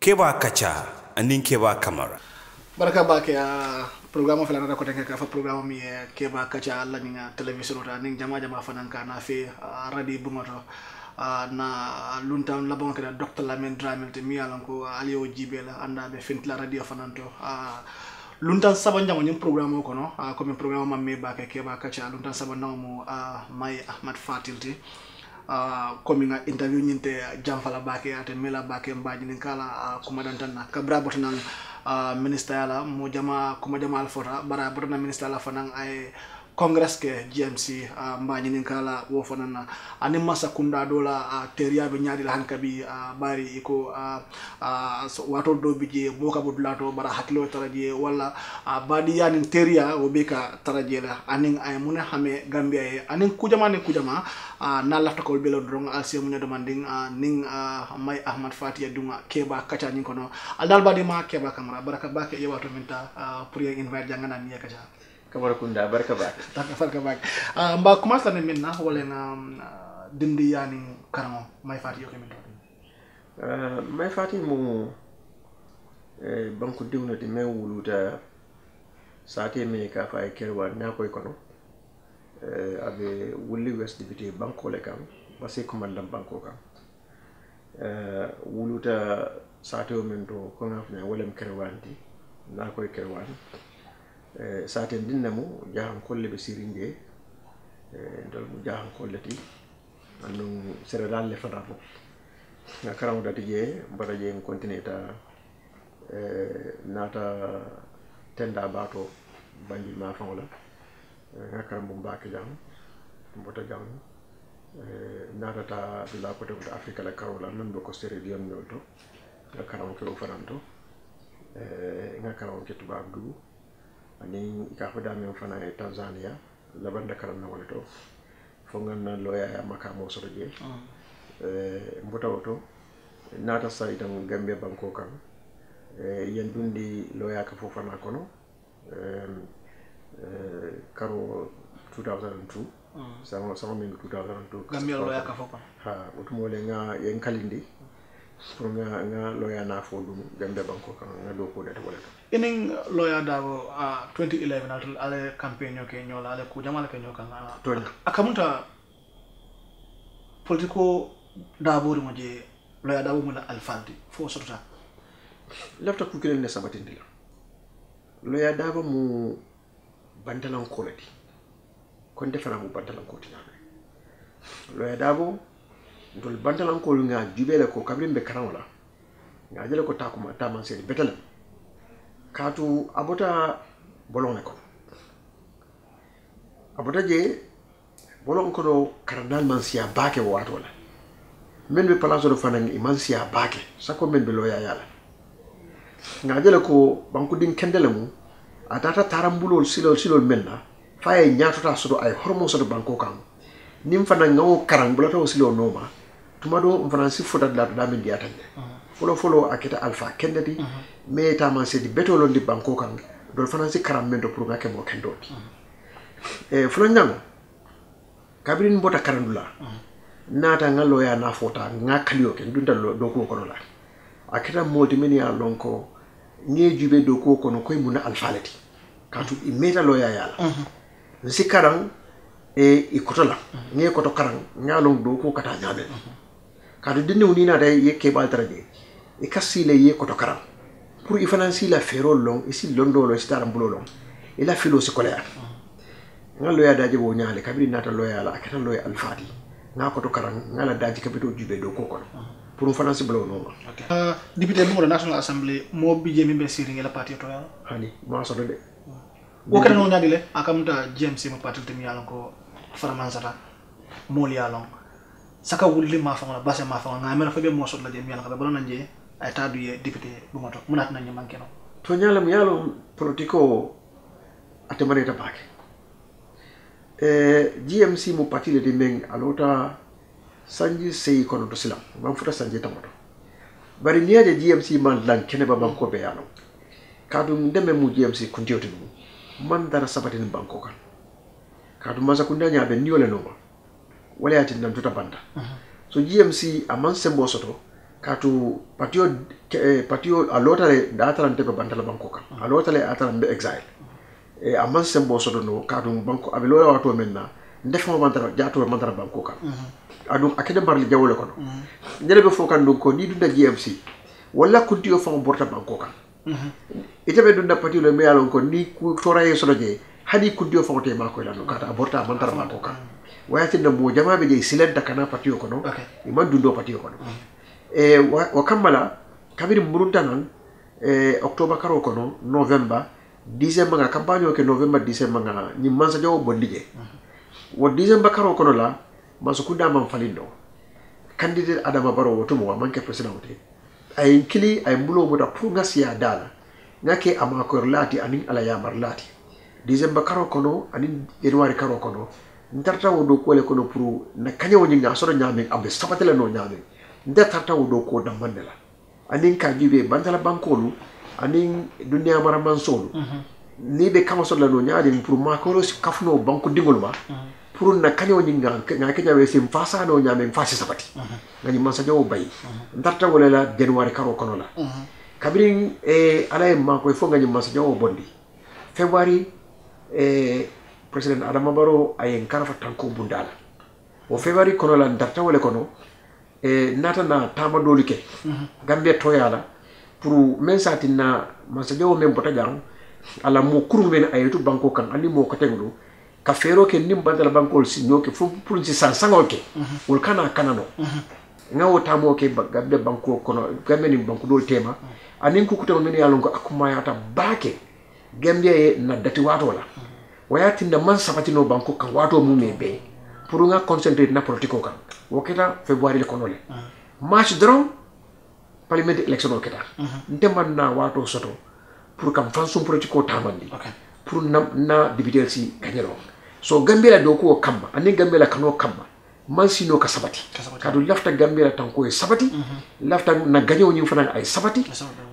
Keba Kacha anin Keba Kamara. Baraka bake programa fela na ko teke ka fa programa mi Keba Kacha alla ni television ta ning jama fanan ka na fe radio bumoto na luntam labon ka Dr. Lamin Dramel te mi alan ko Aliou Jibela anda be fintla radio fananto luntan saban jango nyim programme ko no comme programme mamme bake Keba Kacha luntan saban mo May Ahmad Fatilti comme nga interview ñinte jamfala bake ate mela bake mbaji nin kala kuma dantanna kabra botnan ministre ala mo jama kuma jama alfota bara botna ministre ala fanan ay congress ke GMC mbaji nin kala wo fanan ani masa kunda dola teria be nyaadi la hankabi bari iko wato do bije boka budlato bara haklo taraje wala badi yanin teria o beka taraje la anin ay muna xame gambia e anin kujama na lafta ko belo drong alse munya demanding ning May Ahmad Fatia dunga Keba Kacha nyin kono aldal badi ma Keba Kamara baraka bake e wato minta pour ye invite jangana ni Kacha Kamara kunda baraka bake baraka bake mba commence la minna wala na dindi yani karamo May Fatia yo kemin May Fatia mo banku diwna di me wuluta saate me ka fay kerwa na koy kono abe wuli west député banko le kam basé commandant banko kam wuluta saate o men do ko ngafne wolem kerwanti na koy kerwan saate dinnamu jahan kolle be sirinde dol mu jahan kolleti anu seredal le fadabo na karam dati je bara je continue ta nata tenda bato banjul ma fawla ngakar mbake jang mbota jang narata la côté de Afrique la Carola non do ko sere diam nyolto ngakaram ko faranto ngakaram ke tubabdu ani ka ko dame fana e Tanzania la banda karam na wala to fo ngan loya ya makamo so je mbota woto nata sa itam Gambia banko kan yen dundi loya ka fofana kono karo 2002 sama min 2002 Gambia loya ka fopa ha otumo le nga yen kalindi pour nga loya na fo dum Gambia banko kan nga do ko dete wala inin loya dawo 2011 atul ale campaign ke nyola ale ku jamala ke nyoka akamunta politiko dabori mo je loya dawo mo la alfaldi fo sotota lafta ku kelen ne sabatindi la loya dawo mu bantalan kolati kon defana mu bantalan ko tiname loya dabo dol bantalan ko nga jubele ko kabrin be karawla nga jele ko takuma taman sedi betala katu abota bolone ko abota je bolon ko do kardal man siya bake wato la men be palazzo do fanan man siya bake sako men be loya yala nga jele ko banku din kendele mu atata tarambulol silol menna faye nyaatota sodo ay hormon sodo banko kam nim fana ngawo karang bulata silo noma tumado mfana si fotat la da min diatande folo akita alpha kendati me tama se di betolo di banko kam do fana si karam mendo pour ngake mo kendo folo nyang kabrin bota karandula nata ngalo ya na fota ngakaliyo ken dunda do ko kono la akita multimini ya lonko nye jube do ko kono koy muna alfaleti katu imeta loya yala nsi karang ikotola nye koto karang nyalong do ko kata nyabe katu dinne unina day ye kebal taraje ikasile ye koto karang pour ifanansi la fero long isi londo lo star mbulo long ila filo si kolea nga loya daje wo nyaale kabiri nata loya la akata loya alfati nga koto karang ngala daji kabito jube do ko kono pour financer blo non député bu National Assembly mo bije mi be siri la parti to ya hani mo so de wo kana no nyadile akamta GMC mo parti temi yalon ko faramansata mol yalon saka wulli ma fa base ma fa ngamela fa be mo so la dem yalon ka be bolon nje ay tadu ye député bu moto munat nañ manké no to nyalam yalon politiko atemane ta bake GMC mo parti le de meng alota sanji sey kono to silam man futa sanji tamoto bari niaje GMC man lan kene ba banko be yalo kadu ndeme mu GMC kuntiyoto man dara sabatin banko kan kadu masa kundanya be niole no wala yatin nan tuta banda so GMC aman sembo soto katu patio a lotale da atalante be bantala banko kan a lotale atalan be exile e amman sembo sodo no katu banko abe lola wato menna ndefo bantala jato bantala banko kan adu akede barli jawole kono ndele be fokan do ko ni dunda GMC wala kuntiyo fon borta banko kan ite be dunda patio le meyalon ko ni ku toraye sodo je hadi kuntiyo fon te mako la no kata borta bantala banko kan wayati na mo jama be je silenta kana patio kono iman dundo patio kono wa kammala kabiri murunta nan october karo kono november december nga campagne ke november december nga ni mansa jawo bondije wo december karo kono la masukunda man falindo candidate adama baro woto mo manke president ay kili ay mbulo mo da pour nga siya dala ngake amakor lati anin ala yamar lati december karo kono anin january karo kono ntarta wo do kole kono pour na kanyawo nyinga so nyame abe sapatela no nyame ntarta wo do ko damandela anin ka jibe bantala bankolu anin dunya mara mansolu ni be kama so la no nyaade pour makolo kafno banko dingol ba pour na kanyawo nyinga ngake jabe sim fasa no nyame fasi sapati ngani mansa jawo bay ntarta wo la january karo kono la kabirin alay mako fo ngani mansa jawo bondi february president adama baro ayen karafa tanko bundala o february kono la ndarta wala kono nata na tama dolike gambia toyala pour men satina masajo men bota jang ala mo kuru men ayetu banko kan ali mo ko teglu ka fero ke nim bandala banko si nyoke fu pour ci sangol ke wol kana kanano ngawo tamo ke gambia banko kono gambia ni banko dol tema anin ku kutama men yalon ko akuma yata baake gambia na dati wato la wayati nda man sabatino banko kan wato mu me be pour nga concentrer na politiko kan woketa february le kono le march dron parliament election o keta ndeman na wato soto pour kam fansum politiko tamandi pour na député si kanyero so gambia do ko kamba ani gambia kano kamba man sino ka sabati kadu lafta gambia tanko e sabati lafta na ganyo nyi fana ay sabati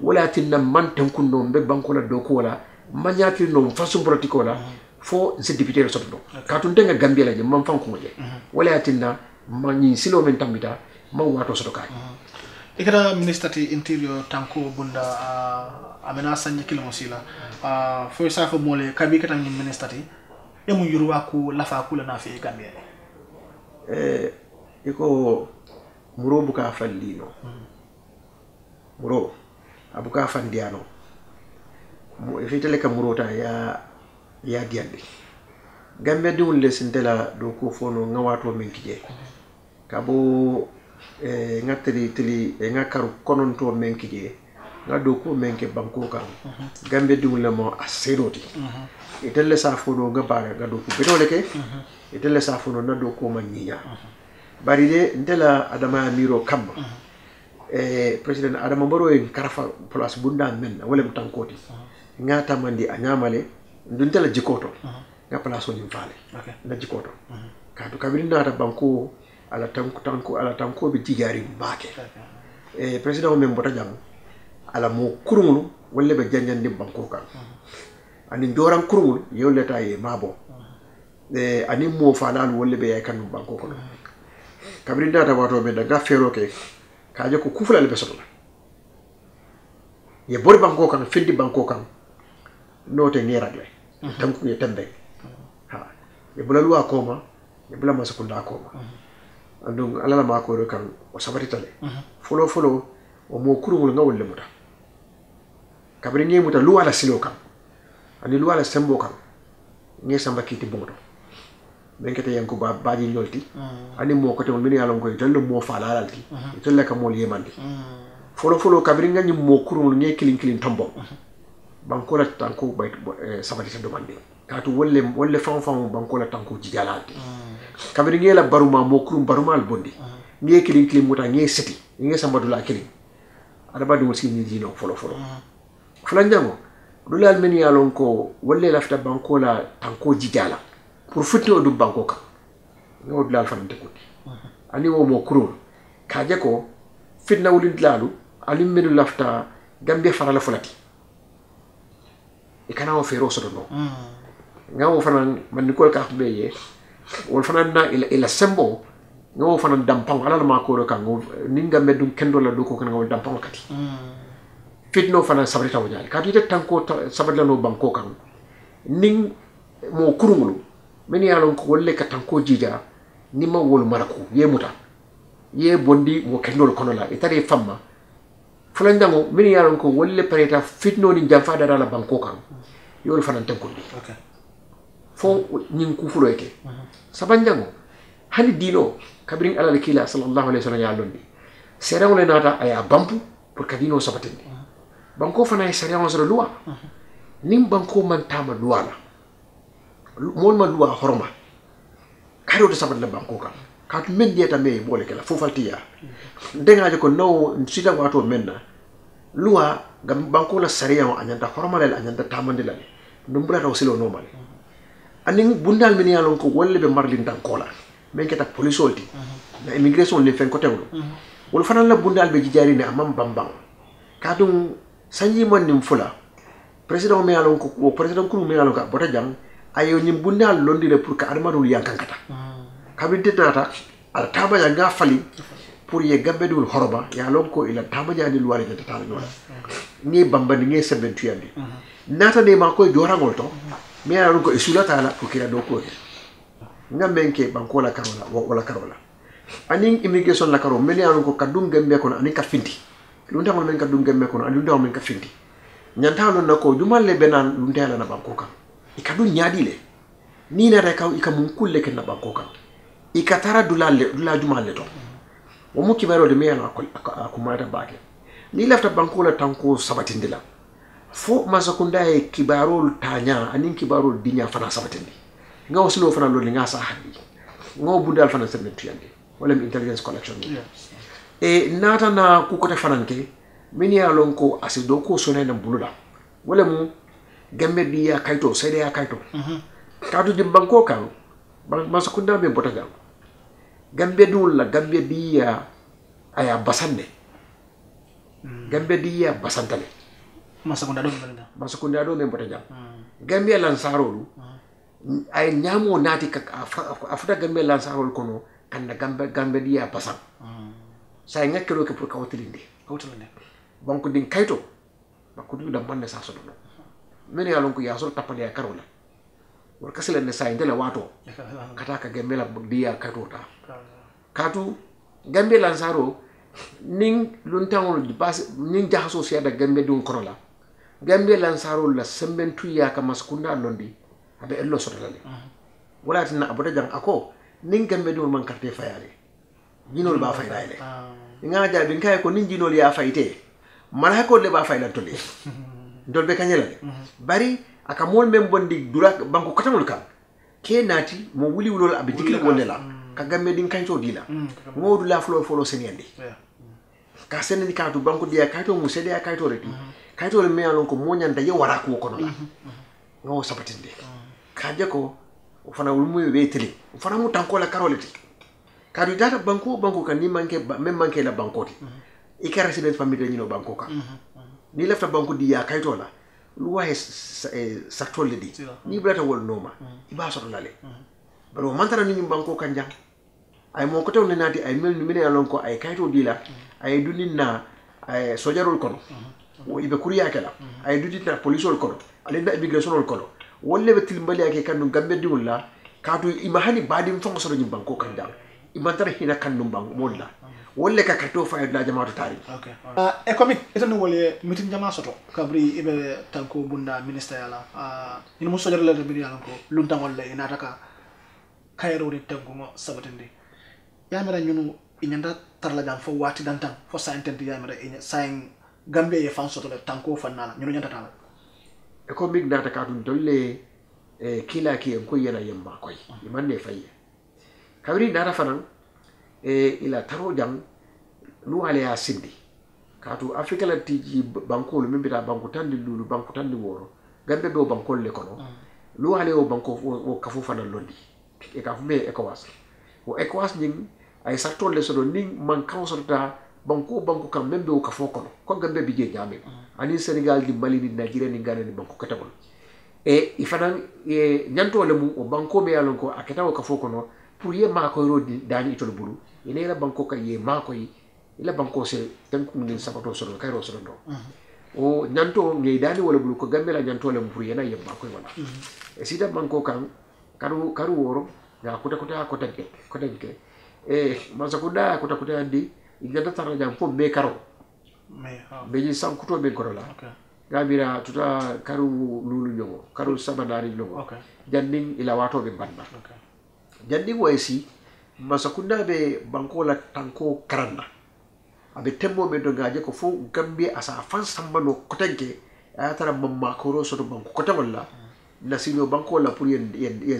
wala tinna man tankuno be banko la do ko wala manyati no fansum politiko la fo se député le soto katu ndenga gambia la je man fanko mo je wala tinna man silo men tambita ma wato soto kay ikata ministre interior tanko bunda amena sanye kilimo sila fo safo mole kabi kata ni ministre emu yuruwa ku lafa kula na fi gambia iko muro buka fallino muro abuka fandiano mo ifitele ka muro ta ya diande gambe dum le sintela do ko fono ngawato men kije kabo ngatri tili ngakaru kononto men kije ngado ko men ke banko kan gambe dum le mo aseroti itelle sa fono ngabara ngado ko betole ke itelle sa fono nado ko manyiya bari de ndela adama miro kam president adama baro en karafa place bunda men wala mtankoti ngata mandi anyamale ndunta jikoto nga place on fale na jikoto kadu kabirina ta banko ala tanko be jigari mbake president men bota jam ala mo kurungulu wala be janjande banko kan ani doran kurungul yoleta ye mabo ani mo falal wala be kan banko ko kabirina ta wato be daga fero ke kaje ko kufula le be sotla ye bor banko kan findi banko kan note ni ragle tanku ye tembe ha ye bulalu akoma ye bula masakunda akoma andung alala ma ko kan o sabati tale folo o mo kurungul ngawol le muta kabri ngi muta lu ala silo kan ani lu ala sembo kan ngi samba kiti bongo benkete yanko baaji nyolti ani mo ko to min yalon ko jallo mo fala alalti telle ka mo yemandi folo kabri ngi mo kurungul ngi kilin tombo banko la tanko bay sabati sa demande katu wolle fam banko la tanko jigalati kabiri ngela baruma mo kurum barumal bondi ngi kilin muta ngi seti ngi sambadula kilin ada badu wasi ni dino folo flanjango dulal men yalon ko wolle lafta banko la tanko jigala pour futto du banko ka ngo dulal famante ko ani wo mo kurum kaje ko fitna wulin lalu alim menu lafta gambe farala fulati ikana o fero soto no ngawo fanan man ko ka beye wol fanan na ila sembo ngo fana dampang ala ma ko do kan ngo ninga medum kendo la do ko kan ngo dampang kati fitno fana sabri taw jaali kati te tanko sabri la no banko kan ning mo kurungulu men yalon ko wolle ka tanko jija ni ma wol marako ye muta ye bondi mo kendo kono la itare famma fulandango men yalon ko wolle pareta fitno ni jamfa da la banko kan yol fana tanko okay fo ning ku fulo yake sabanjango hani dino kabirin alal kila sallallahu alaihi wasallam ya londi sere wala nata aya bampu pour kadino sabatende banko fana sere on sere loi nim banko man tama loi la mol ma loi horma kado to sabat la banko kan ka to men dieta me bole kala fo faltiya dengaje ko no sita wato menna loi gam banko la sere on anyanta horma la anyanta tamande la ndumbula taw silo normal aning bundal min yalon ko wolle be marlin tan kola men keta police olti na immigration le fen ko tewlo wol fanan la bundal be jijari ne amam bambang kadum sanji mon nim fula president me yalon ko president ko me yalon ka bota jang ayo nim bundal londi le pour ka armarul yankankata kabinte tata ala tabaja nga fali pour ye gambe dul horoba yalon ko ila tabaja ni luwale jata tala nola ni bambani ngi seben tuyandi nata ne ma ko jorangol to me yalon ko isulata la pour kila do ko ngambenke bankola karola wala karola aning immigration la karo men yalon ko kadum gembe kono aning ka finti lunta mon men kadum gembe kono aning do men ka finti nyanta non nako jumalle benan lunta la na banko kan ikadu nyaadi le ni na reka ikamun kulle ken na banko kan ikatara dula jumalle to o mu kibaro de me yalon ko mata baake ni lafta banko la tanko sabatindila fo masakunda e kibarol tanya aning kibarol dinya fana sabatindi ngaw silo fana lo nga sa hadi ngaw budal fana se metu yande wala intelligence collection e nata na ku ko te fananke min ya lon ko asido ko sona na bulula wala mu gambe di ya kayto sede ya kayto kadu di banko kan ma sa kunda be bota jam gambe dul la gambe di ya aya basande gambe di ya basantale ma sa kunda do be bota jam gambe lan sarolu ay nyamo nati ka afuta gambe lansarol kono kanda gambe dia pasang say ngakelo ke pour kawtilinde banko din kayto bakko du da manne sa sodo men yalon ko yasol tapale ya karola wor kasela ne say ndela wato kata ka gambe la dia kayto ta katu gambe lansaro ning luntangol di bas ning jahaso sia da gambe dun kono la gambe lansaro la sembentu ya ka maskunda londi abe ello sotale wala tin abuda jang ako nin gambe dum man carte fayale jinol ba fay dayle nga jabi kay ko nin jinol ya fayte mala ko le ba fayla tole ndol be kanyela bari aka mol mem bondi dura banko katamul kan ke nati mo wuli wulol abe dikli wonde la ka gambe din kanto dila ngodu la flo seniyande ka senni katu banko dia kayto mu sede ya kayto reti kayto le me alon ko mo nyanda ye wara ko kono la ngo sapatinde kaje ko fana wulmu be tele fana mu tanko la karoleti kadu data banko kan ni manke même manke la banko ti ikara residence famille ni no banko kan ni lefta banko di ya kayto la lu wahe sector le di ni blata wol noma iba so lale baro mantara ni banko kan jang ay mo ko taw ne nati ay mel ni mine alon ko ay kayto di la ay duninna ay sojarol kono wo ibe kuriya kala ay duditna policeol kono alenda immigrationol kono wolle be tilmbali ake kandu gambe diwulla kadu imahani badim fongo soro nyim banko kan dal imantara hina kandu bang molla wolle ka kato fa la jamaatu tari okay e komi etanu wolle mitin jama soto kabri ibe tanko bunda minister yala ina mo sojare la be yalla ko luntangol le ina taka kayro de tanko mo sabatende yamira nyunu inyanda tarla jam fo wati dantan fo sa intenti yamira inya sain gambe e fan soto le tanko fanala nyunu nyanta tala e ko mig nata ka dun dolle kila ki en ko yana yemma koy imanne faye kabri nara fanan ila taro jam nu ale ya sindi katu afrika la tiji banko lu mimbita banko tandi lulu banko tandi woro gambe do banko le kono lu ale o banko o kafu fanan londi e kafu me ECOWAS o ECOWAS ning ay sarto le sodo ning man kansorta banko kam membe o kafu kono ko gambe bi je nyame ani Senegal di Mali ni Nigeria ni Ghana ni banko katabol e ifana nyanto le mu o banko be yalon ko aketa o kafu kono pour ye ma ko ro dani itol bulu ine la banko ka ye ma ko yi ila banko se tan ko ngin sabato so kay ro so do o nyanto ngi dani wala bulu ko gambe la nyanto le pour ye na ye ma ko wala e sita banko kan karu woro ya kuta ke e masakunda kuta andi igata tara jam fo be karo be ji sam kuto be korola gabira tuta karu lulu nyogo karu sabadari nyogo janning ila wato be banda janning waysi masakunda be banko la tanko karanda abe tembo be do gaje ko fo gambe asa fan sambano kotenke ayatara mamma ko so do banko kota wala na sino banko la pour yen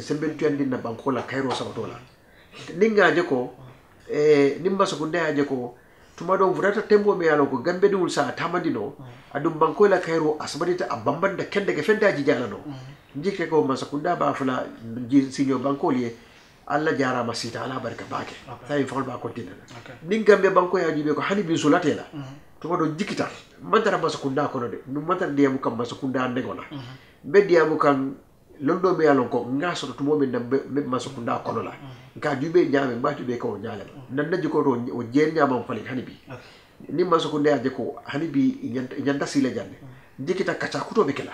sembentu andi na banko la kairo sabato la ninga je ko nimba sakunda je ko tuma don vurata tembo me yalo ko gambe dul sa tamandino adum banko la kairo asbadita abamban da kende ke fenta ji jala no njike ko masakunda ba fula ji sinyo banko liye alla jara masita ala barka bake tay fol ba kontina ning gambe banko ya jibe ko hani bi sulatela tuma do jikita mantara masakunda ko de num mantara diamu kam masakunda ndegona be diamu kan londo me yalo ko ngaso to mo be masakunda ko la ka jube nyame ba jube ko nyale nan naji ko do o jeen nyama fali hanibi ni masakunda ya ko hanibi nyanda sile jande jikita kacha kuto be kala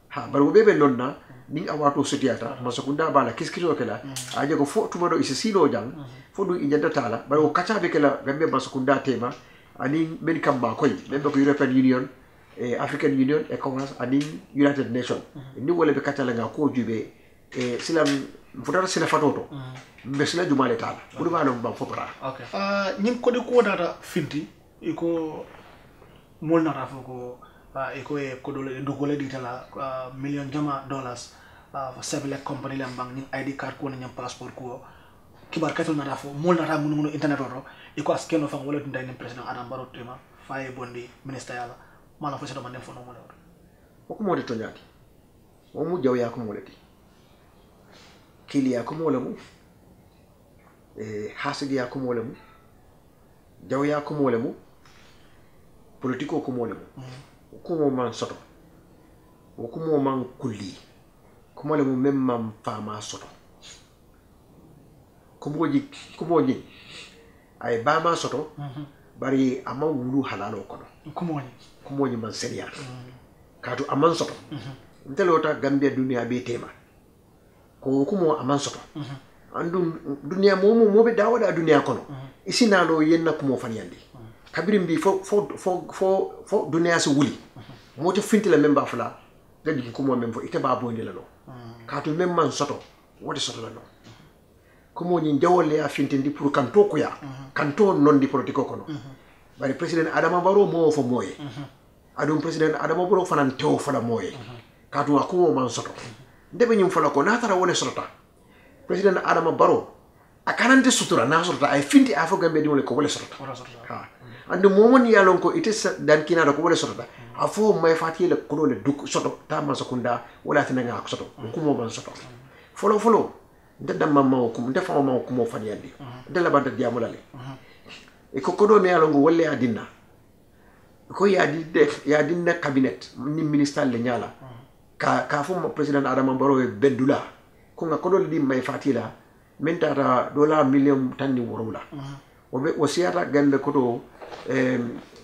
ha bar wo be lonna ni awato sutiata masakunda bala kiskito kala aje ko fo tuma do isi sino jang fo du nyanda tala bar wo kacha be kala gambe masakunda tema ani men kam ba koy men ko European Union African Union ECOWAS ani United Nations ni wala be kacha la nga ko jube silam futata sila fatoto mbesila jumale tala bulu balo ba fopra okay ñing ko de ko data finti iko molna rafo ko iko e ko dole dugole ditala million jama dollars sebele company la bang ñing ID card ko ñam passport ko kibar katol na rafo molna ra ngunu internet oro iko askeno fa wala nday nem president Adam Barrow tema faye bondi ministre yala mala fo sedo man dem fo no mo lewdo ko mo de to ñati o mu jaw ya ko mo leti kiliya ko mo lamu hasidi ya ko mo lamu jaw ya ko mo lamu politiko ko mo lamu ko mo man soto ko mo man kulli ko mo lamu mem mam fama soto ko mo ji ay ba ma soto bari ama wulu halalo kono ko mo ni man seriya kadu aman soto ntelota gambia dunia be tema ko mo aman soto andum dunia mo be dawada dunia kono isinalo yenna ko mo faniyandi kabirim bi fo dunia so wuli mo to fintila memba fula gadi ko mo membo ite ba bondi la no kadu mem man soto wodi soto la no ko mo ni jawole ya fintindi pour kanto ko ya kanto non di politiko kono bari president Adama Barrow mo fo moye adum president Adama Barrow fanan tew fala moye kadu ko mo man soto ndebe nyum fala ko natara wone sotota president Adama Barrow akanante sutura na sotota ay finti afo gambe di wole ko wole sotota ha andu momon yalon ko ite dan kina ko wole sotota afo may fati le ko le duk soto ta ma sakunda wala tinanga ko soto ko mo man soto folo ndedam mamma ko ndefa mamma ko mo fani yandi ndela banda diamulale e ko do me yalon go wolle adinna ko ya dinna cabinet ni ministre le nyala ka fo president Adama Barrow bendula ko nga ko do li may fatila mentata $1 million tanni worula o siata gambe ko do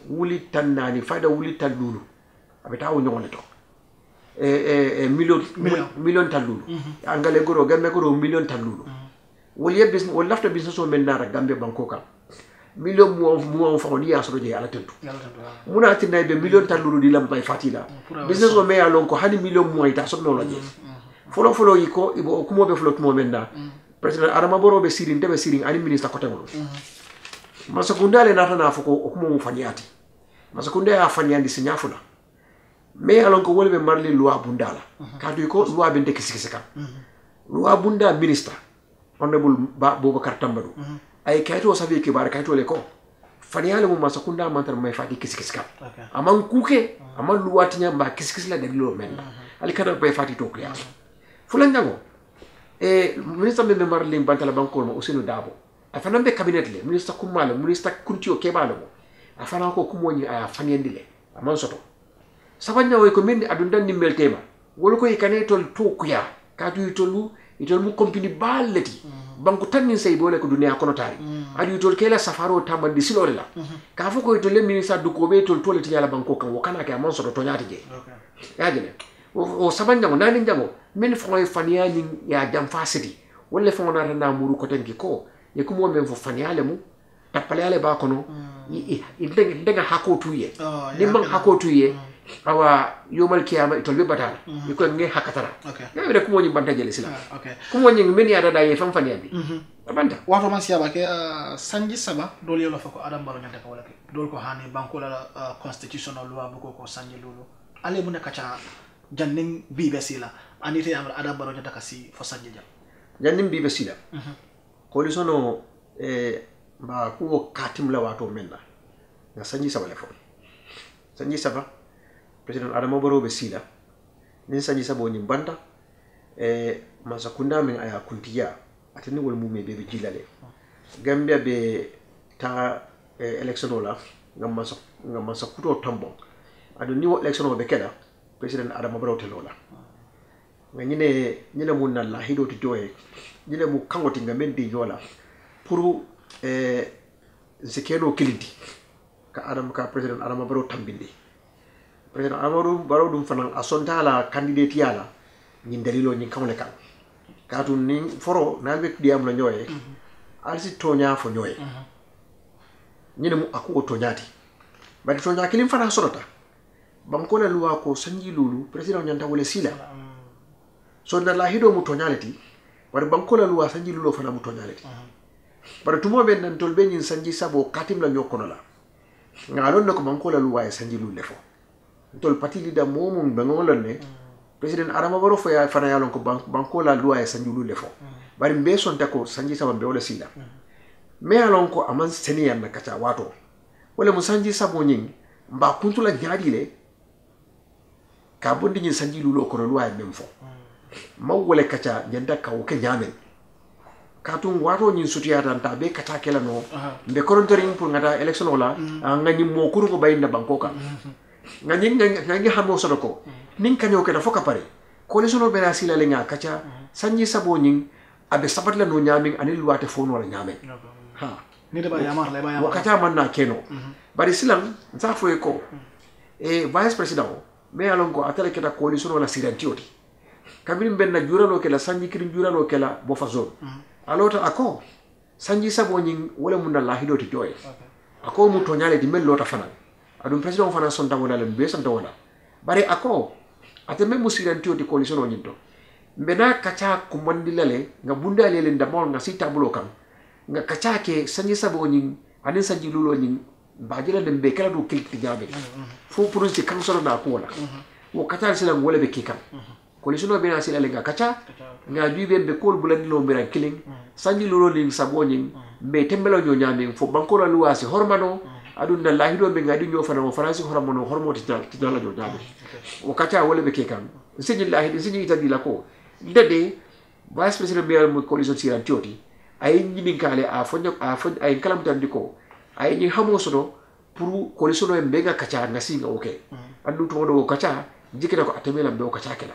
wuli tannani fayda wuli tallulu abeta o nyole to million tallulu angale goro gambe ko do million tallulu wol yebis wol lafta business o men nara gambe banko ka million mo fa on ya so je ala tentu muna tinay be million tallulu di lam bay fatila business o me ya lon ko hani million mo ita so no la je folo yiko ibo ko mo be folo mo men da president Adama Barrow be sirin debe sirin ani ministre ko tengol masakunda le nata na foko ko mo faniati masakunda ya faniandi sinyafula me ya lon ko wolbe marli loi bundala kadu ko loi be ndek sikisika loi bunda ministre honorable Boubacar Tambadou ay kayto sabi kibar kayto le ko faniyale mo masakunda mantar may fati kisikisika aman kuke aman luwati nyamba kisikisla de lo men ali kana bay fati to kliya fulanjango ministre be marli bantala banko mo usinu dabo afana be cabinet le ministre kumale ministre kuntio kebalo afana ko kumoni a faniyandi le aman soto sabanya way ko mendi adundan ni meltema wolo ko ikane tol to kuya kadu tolu itol mu company balleti banku tannin sey bole ko duniya kono tari adi itol kela safaro tamandi silore la ka fo ko itol le ministre du ko be itol toleti yala banko kan wakana ke amon so to nyati je yajene o sabanjango nani jango min fo e faniya ni ya jam fasidi wolle fo na na muru ko tenki ko e ko mo men fo faniyale mu tapale ale ba kono ndega hako tuye nimman hako tuye awa yomal kiyama itol be batala ko nge hakatara ya be ko mo ni banta jele sila ko mo ni men ya dada ye fam faniyandi abanta wato man siya ba ke sanji saba dol yelo fa ko adam baro nyanta ko wala ke dol ko hani banko la constitutional loi bu ko sanji lulu ale mu ne kacha janning bibe sila anite amra adam baro nyanta kasi fo sanji jam janning bibe sila ko li sono ba ko katim la wato menna na sanji saba le fo sanji saba president adama baro be sila nin sanji saba ni banda masakunda min aya kuntiya atani wol mume be jilale gambia be ta election la ngam masakuto tambo adu ni election be keda president adama baro telola nga nyine mun na la hido to joye nyine mu kangoti ngamen di yola pour zekeno kilindi ka president adama baro tambindi president adama baro dum fanan asonta la candidate yala ni dalilo ni kamle kan katu ni foro nalbe diam la nyoye alsi tonya fo nyoye nyine mu akuo tonyati bari tonya kilim fana sorota banko la luwa ko sanji lulu president nyanta wala sila so na la hido mu tonyaleti bari banko la luwa sanji lulu fana mu tonyaleti bari tumo ben nan tolbe nyin sanji sabo katim la nyokono la ngalon nako banko la luwa e sanji lulu lefo tol pati lida momum bangolon ne president adama baro fo ya fana yalon ko banko la luwa e sanji lulu lefo bari mbe son tako sanji sabo be wala sila me yalon ko aman seniya na kacha wato wala mu sanji sabo nyin mba kuntula nyaadi le ka bondi nyin sanji lulo ko luwa e memfo mawole kacha nyanda ka woke nyamen katun wato nyin sutiya tan ta be kata kala no be korontoring pour ngata election wala ngani mo kuru ko bayna banko ka ngani hamo sodoko nin kanyo ke da foka pare coalition be na sila lenga kacha sanji sabo nyin abe sabat la no nyamin ani luwate fo no la nyamen ha ni de ba yamar le ba yamar wakata man na keno bari silam za fo ko vice president me alon ko atale keta coalition wala sirantioti kabirim benna jurano kela sanji kirim jurano kela bo fa zone alota ako sanji sabo nyin wala mun la hido ti joy ako mu to nyale di mel lota fana adum president fana son tan wala le be son tan wala bare ako ate me musirantioti coalition o nyinto mbena kacha kumbandi lale nga bunda lele ndamol nga si tablo kam nga kacha ke sanji sabo nyin anin sanji lulo nyin bajila dem be kala do kilti jabe fo projet kan solo na ko wala wo kacha sila wala be kikam coalition be na sila le nga kacha nga juibe be kol bulandi lo mbira killing sanji lulo ni sabo nyin be tembelo nyo nyame fo banko la luasi hormano aduna lahido be ngadi nyo fana mo faransi hormano hormoti tijala jo jabe wo kacha wala be kikam siji lahidi siji itadi la ko dede vice president be mo coalition sira tioti ay nyimin kale a fonyo ay kalam tan diko ay ni hamo sodo pour coalition e mega kacha ngasi nga okay andu to do kacha jikita ko atemela be kacha kala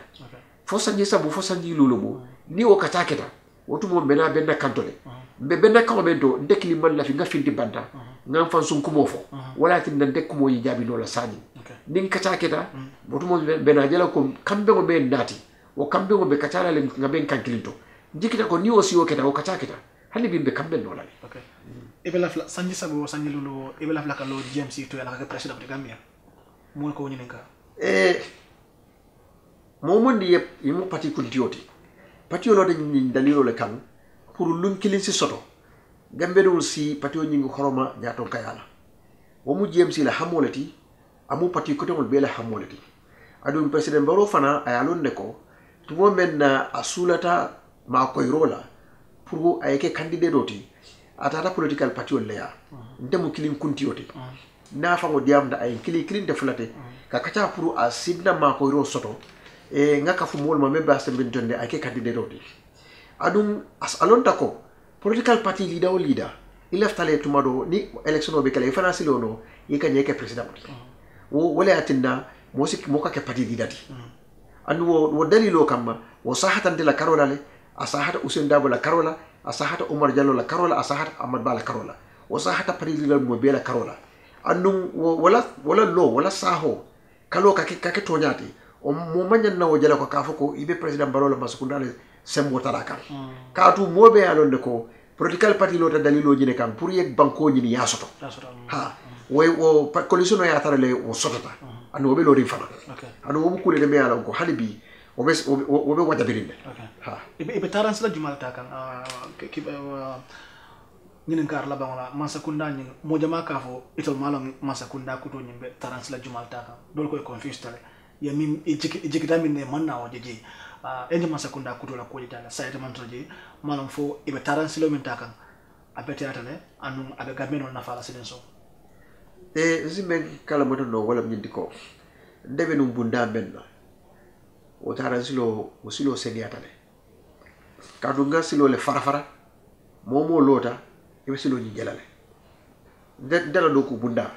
fo sanji sabu fo sanji lulubu ni o kacha keta wotu mo bena benna kantole be benna kamento dekli man la fi nga finti banta ngam fan sun kumo fo wala tin dan dekku mo yi jabi no la sani nin kacha keta wotu mo bena jela ko kambe mo be ndati o kambe mo be kacha la nga ben kankilinto jikita ko ni o si o keta o kacha keta hali bimbe kambe no la okay ibela sanji sabu sanji lulu ibela flaka lo GMC to yala ka president de Gambia mo ko woni nenka momondi yep yimu pati kuntioti pati lo dañi dalilo le kan pour lun kilin si soto gambe do si pati oni ngi horoma nyato kayala wo mu GMC la hamolati amu pati ko tongol be la hamolati adum president baro fana ayalon ne ko to mo men asulata ma koy rola pour ayke candidate doti atata political party on leya ndemu kilin kuntioti na fango diam da ay kilin deflate ka kacha pour a sidna ma koy ro soto ngaka fu mol ma member assembly tonde ayke candidate doti adum as alonta ko political party leader o leader il leftale tumado ni election o be kala fanasi lono yika nyeke president wo wala atinna mosik moka ke party leader ti andu wo dalilo kamma wo sahatan de la karolale asahata Usain Dabo la karola asahata Omar Jallow la karola asahata Ahmad Ba la karola wasahata president mo be la karola andum wala saho kalo kake tonyati o mo manyan nawo jala ko kafo ko ibe president Barrow la masukunda le sembo talakal kaatu mobe alonde ko political party lota dalilo jine kam pour yek banko jini yasoto ha wo coalition ya tarale wo sotota anu be lori fana anu wo kule de me ala ko halibi wo be wada birinde ha ibe taran sala jumal ta kan ñinen kar la bangala masakunda ñi mo jama kafo itol malon masakunda kuto ñimbe taran sala jumal ta kan dol koy confuse tale ya min jikita min ne manna o jeje enje masakunda kuto la ko jitala sayta man toje malon fo ibe taran silo min ta kan abete atale anu abe gameno na fala silenso zimen kala moto no wala ñindi ko ndebe num bunda benna o taran silo seniatale kadu nga silo le farafara momo lota ibe silo ñi jelale ndela do ko bunda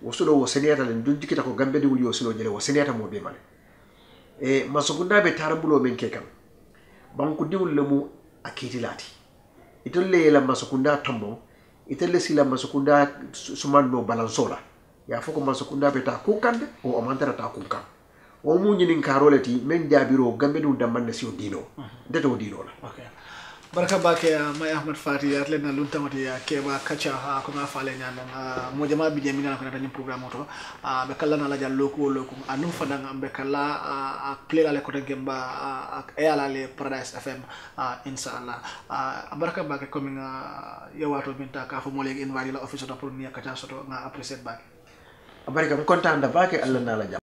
wo silo wo seniatale dun dikita ko gambe di wuli wo silo jele wo seniata mo be male masukunda be tarambulo men ke kam banku diwul le mu akiti lati itolle la masukunda tombo itolle sila masukunda sumando balansola ya foko masukunda be ta kukande o amantara ta kukan o mu nyinin karoleti men jabiro gambe dum damande si o dino deto dino la okay baraka bake may Ahmad Fati atle na lunta mati ya keba kacha ha ko ma fale nyanda mo jama bi jemi na ko na programme to be kala na la jallo ko anu fadanga be kala play la ko gemba ayala le Paradise FM inshallah baraka bake ko min yawato binta ka fo mo legi invite la office to pour ni kacha soto nga appreciate bake baraka ko content da bake Allah na la